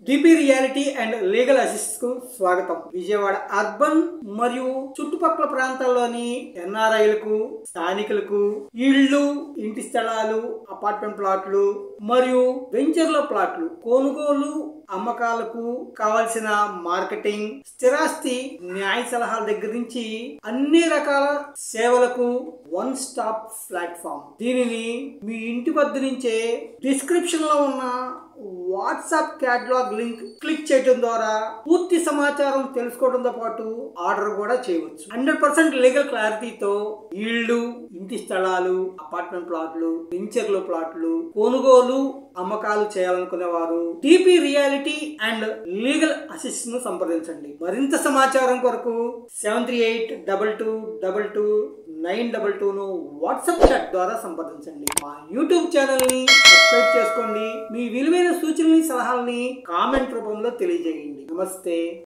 DP reality and legal assist కు స్వాగతం. Vijayawada urban మరియు చుట్టుపక్కల ప్రాంతాల్లోని ఎన్ఆర్ఐలకు, స్థానికులకు ఇళ్లు, ఇంటి స్థలాలు, అపార్ట్మెంట్ ప్లాట్లు మరియు వెంచర్ల ప్లాట్లు కొనుగోలు, అమ్మకాలకు కావాల్సిన మార్కెటింగ్, స్థిరాస్తి న్యాయ సలహాల దగ్గర నుంచి అన్ని రకాల సేవలకు వన్ స్టాప్ ప్లాట్ఫామ్. దీనిని మీ ఇంటి వద్ద నుంచే డిస్క్రిప్షన్ లో ఉన్న వాట్సాప్ క్యాటలాగ్ లింక్ క్లిక్ చేయడం ద్వారా పూర్తి సమాచారం తెలుసుకోవడంతో పాటు ఆర్డర్ కూడా చేయవచ్చు. 100% లీగల్ క్లారిటీతో ఇళ్ళు, ఇంటి స్థలాలు, అపార్ట్మెంట్ ప్లాట్లు, వెంచర్ల ప్లాట్లు కొనుగోలు, అమ్మకాలు చేయాలనుకునే వారు DP reality and legal assist ను సంప్రదించండి. మరింత సమాచారం కొరకు 7382222922 ను వాట్సాప్ చాట్ ద్వారా సంప్రదించండి. మా యూట్యూబ్ ఛానల్ ని సబ్స్క్రైబ్ చేసుకోండి. మీ విలువైన సూచనలు, సలహాలని కామెంట్ రూపంలో తెలియజేయండి. నమస్తే.